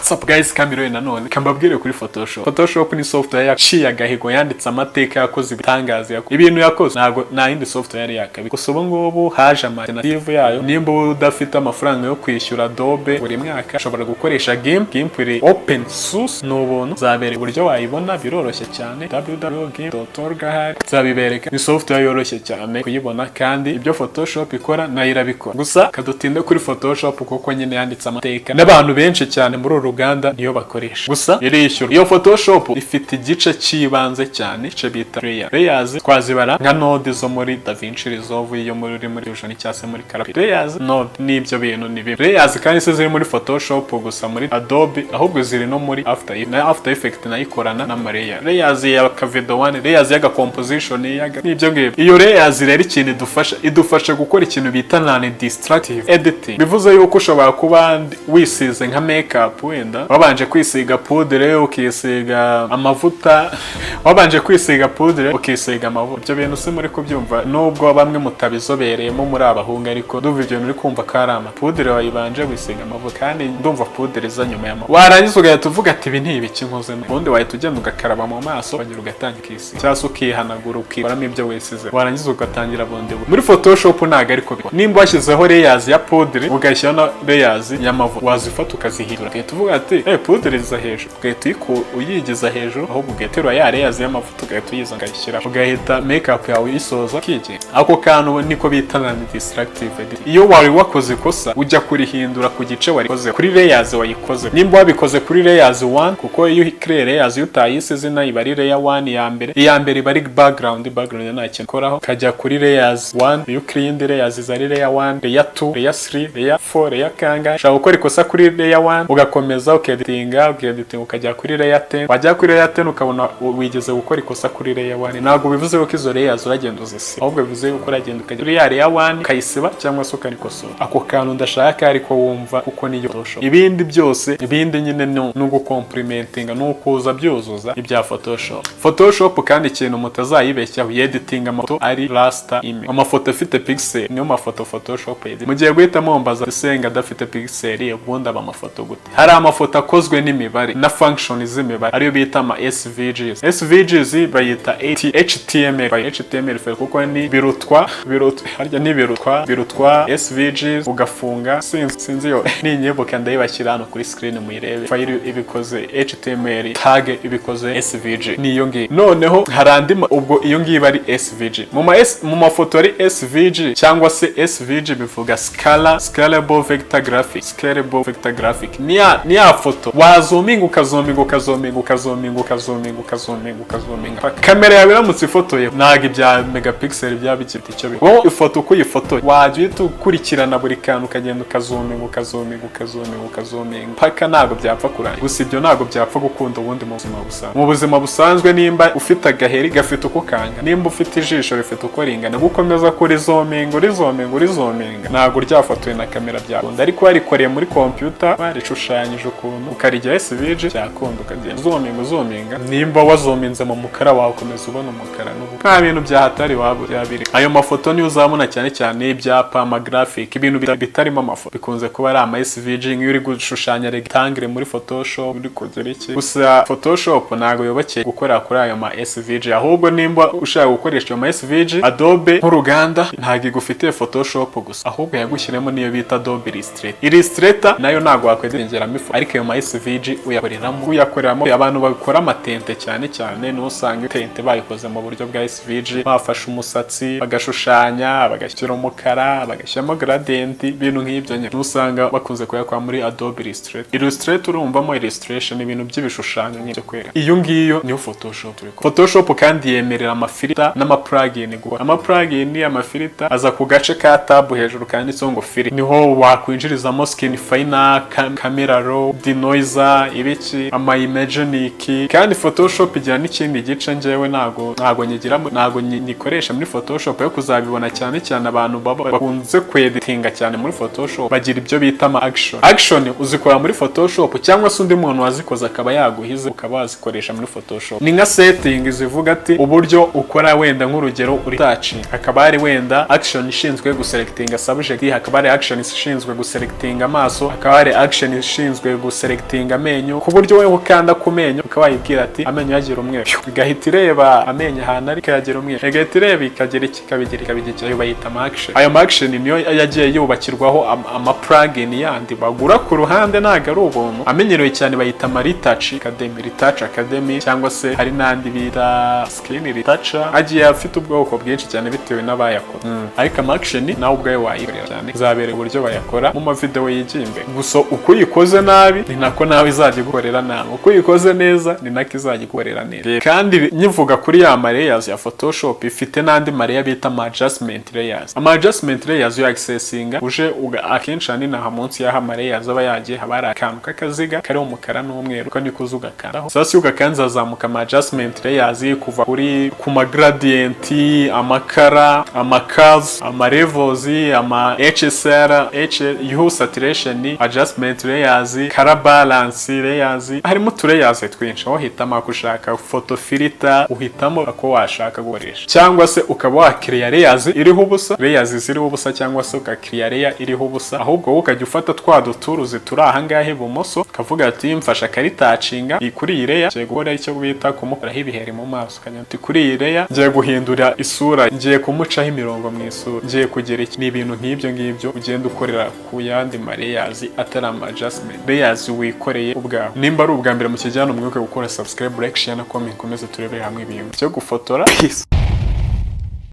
What's up guys, Kamiro nanone kambabwire kuri Photoshop. Photoshop ni software yaciye agahigo yanditse amateka yakoze ibitangaza ibintu yakoze ntago nta yindi software yari yakabi. Gusa ubu ngubu haje alternative yayo. Nimba udafite amafaranga yo kwishyura Adobe buri mwaka ushobora gukoresha GIMP iri open source n'ubuntu zabere uburyo wayibona biroroshye cyane. www.gimp.org zabibereka. Ni software yoroshye cyane kuyibona kandi ibyo Photoshop ikora nayo irabikora. Gusa kadutinde kuri Photoshop kuko nyine yanditse amateka n'abantu benshi cyane muri Uganda niyo bakoresha. Gusa irishyura. Iyo Photoshop ifite igice cyibanze cyane cyo bita layers twazibara nka node zo muri DaVinci Resolve iyo muri Fusion cyase muri Capture. Layers node nibyo bintu nibi. Layers kandi se ziri muri Photoshop gusa muri Adobe ahubwo ziri no muri After Effects nayikorana na layer. Layers ya Kavedo 1, layers ya composition yaga nibyo ngibyo. Iyo layers rero ikintu idufasha gukora ikintu bita non-destructive editing. Bivuze yuko ushobora kuba wisize nka makeup wenda wabanje kwisiga poudre ukisiga amavuta wabanje kwisiga poudre ukisiga amavuta. Ibyo bintu se muri kubyumva nubwo bamwe mutabizobereyemo muri abahunga ariko ndumva ibyo muri kumva karama poudre wayibanje wisiga amavuta kandi ndumva poudre za nyuma y'amavuta warangiza ugahita uvuga ati ibi ntibi kinkoze ubundi wahita ugenda ugakaraba mu maso wagira ugatangira kwisiga cyangwa ukihanagura ukikoramo ibyo wisize warangiza ugatangira bonde. Muri Photoshop ntago ariko nimba washyizeho layers ya poudre ugashyira na layers y'amavuta wazifata ukazihindura tuvuga ati poudre iza hejuru ugahita uyigeza hejuru ahubwo ugaterura ya layers y'amavuta ugahita uyiza ngayishyira ugahita makeup yawe isoza kije. Ako kantu niko bita non-destructive editing. Iyo wari wakoze kosa ujya kurihindura ku gice warikoze kuri layers wayikoze. Nimba wabikoze kuri layers 1 kuko iyo create layers utayise zina ibari layer 1 iya mbere bari background nta kintu koraho kajya kuri layers 1 iyo create layers zari layer 1 layer 2 layer 3 layer 4 layer kanga shaka gukora ikosa kuri layer 1 ugakomeza ukeditinga ukajya kuri layer 10 wajya kuri layer 10 ukabona wigeze gukora ikosa kuri layer 1 ntabwo bivuze ko izo layers uragenda uzisi ahubwo bivuze ko uragenda ukajya kuri layer 1 kayisiba cyangwa se ukanikosora. Ako kantu ndashaka ariko wumva uko niyo Photoshop. Ibindi byose ibindi nyine no gucomplimentinga no kuza byuzuza ibya Photoshop kandi ikintu mutazayibeshya editing amafoto ari raster image. Amafoto afite pixel niyo mafoto Photoshop edit. Mugiye guhita mumbaza senga adafite pixel ubundi aba amafoto gute. Hari amafoto akozwe n'imibare na function z'imibare ariyo bita ama SVGs bayita HTML kuko ni birutwa harya ni birutwa SVGs ugafunga sinzi yo ninyebuka ndayibashyira hano kuri screen muyirebe file ibikoze HTML tag ibikoze SVG niyo ngiye. Noneho harandi ubwo iyo ngiye bari SVG mu mafoto ari SVG cyangwa se SVG bivuga scalable vector graphic ni ya foto wazominga ukazominga kamera yawe iramutse ifotoye ntago ibya megapixel bya bikiti icyo biko wowe ifoto uko ifotoye wajya ukurikirana buri kantu ukagenda ukazominga paka ntago byapfa kurangira. Gusa ibyo ntago byapfa gukunda ubundi mu buzima busanzwe nimba ufite agaheri gafite uko kanga nimba ufite ijisho rifite uko ringana gukomeza kuri zominga ntago ryafotoye na kamera byakunda ariko warikoreye muri computer barishushanyije ukuntu ukarijya SVG cyakunda ukagenda zominga nimba wazominze mu mukara wawe ukomeza ubona umukara n'ubu nta bintu byahatari wabo byabiri. Ayo mafoto niyo uzabona cyane ibyapa ama graphic ibintu bitarimo amafoto bikunze kuba ari ama SVG nk'iyo uri gushushanya rectangle muri Photoshop uri kugera iki. Gusa Photoshop ntago yobakeye gukora kuri ayo ma SVG ahubwo nimba ushaka gukoresha ayo ma SVG Adobe nk'uruganda ntago igufitiye Photoshop gusa ahubwo yagushyiremo niyo bita Adobe Illustrator nayo ntago wakwedengeramo ifoto ariko ayo ma SVG uyakoreramo abantu bakora amatente cyane n'usanga tente bayikoze mu buryo bwa SVG bafashe umusatsi bagashushanya bagashyira umukara bagashyiramo gradient ibintu nk'ibyo nyine n'usanga bakunze kuyakora muri Adobe Illustrator urumvamo illustration ibintu by'ibishushanyo nyine kwera. Iyo ngiyo niyo Photoshop kandi yemerera amafilter n'amaplugin guha amaplugin amafilter aza ku gace ka tab hejuru kanditseho ngo filter niho wakwinjirizamo skin finer camera raw denoiser ibiki ama imagenic kandi Photoshop igira n'ikindi gice njyewe ntago nikoresha muri Photoshop yo kuzabibona cyane abantu bakunze kweditinga cyane muri Photoshop bagira ibyo bita ama action uzikora muri Photoshop cyangwa se undi muntu wazikoza akaba yaguhize ukaba wazikoresha muri Photoshop. Ni nka setting zivuga ati uburyo ukora wenda nk'urugero uri touch hakaba hari wenda action ishinzwe guselectinga subject hakaba hari action ishinzwe guselectinga amaso hakaba hari action ishinzwe wibagiwe guselectinga amenyo ku buryo wowe ukanda ku menyo ukaba wayibwira ati amenyo yagira umweru, igahita ireba amenyo ahantu ari kayagira umweru, igahita ireba ikagira ikikabigira ayo bayita action. Ayo action niyo yagiye yubakirwaho ama plugin yandi bagura ku ruhande, ntago ari ubuntu. Amenyerewe cyane bayita Retouch Academy cyangwa se hari nandi bita Skin Retoucher, agiye afite ubwoko bwinshi cyane bitewe n'abayakora. Ariko action nawe ubwawe wayikorera cyane, uzabere uburyo bayakora mu mavideo yigimbe. Gusa uko uyikoze nabi ni nako nawe izajya gukorera nabi, uko uyikoze neza ni nako izajya gukorera neza. Kandi nyivuga kuri ya layers ya Photoshop ifite nandi layer bita adjustment layers. Adjustment layers yo accessinga uje akenshi naha munsi ya layers aba yagiye haba ari akantu k'akaziga kari umukara n'umweru, ko niko uzugakandaho. Sasa ugakanza zamuka adjustment layers kuva kuri ku gradient, amakara, amakazi, levels, HSR, hue saturation, adjustment layers, color balance layers. Harimo layers twinshi, aho hitamo kushaka photo filter, uhitamo ko washaka gukoresha, cyangwa se ukaba wakiriya layers iriho ubusa, ziriho ubusa, cyangwa se ukakiriya layer iriho ubusa. Ahubwo ukajya ufata twa duturuzi turi aha ngahe ibumoso, kavuga ati mfasha karitacinga kuri iyi layer, ngiye gukora icyo bita kumukoraho ibiheri mu maso, kanya ati kuri iyi layer ngiye guhindura isura, ngiye kumucaho imirongo mu isura, ngiye kugira iki. Ni ibintu nk'ibyo ngibyo ugenda ukorera ku yandi layers atari adjustment layers wikoreye ubwawe. Nimba ari ubwa mbere mu kijyano, mwibuke gukora subscribe, like, share na comment, komeze turebe hamwe ibintu cyo gufotora. Peace.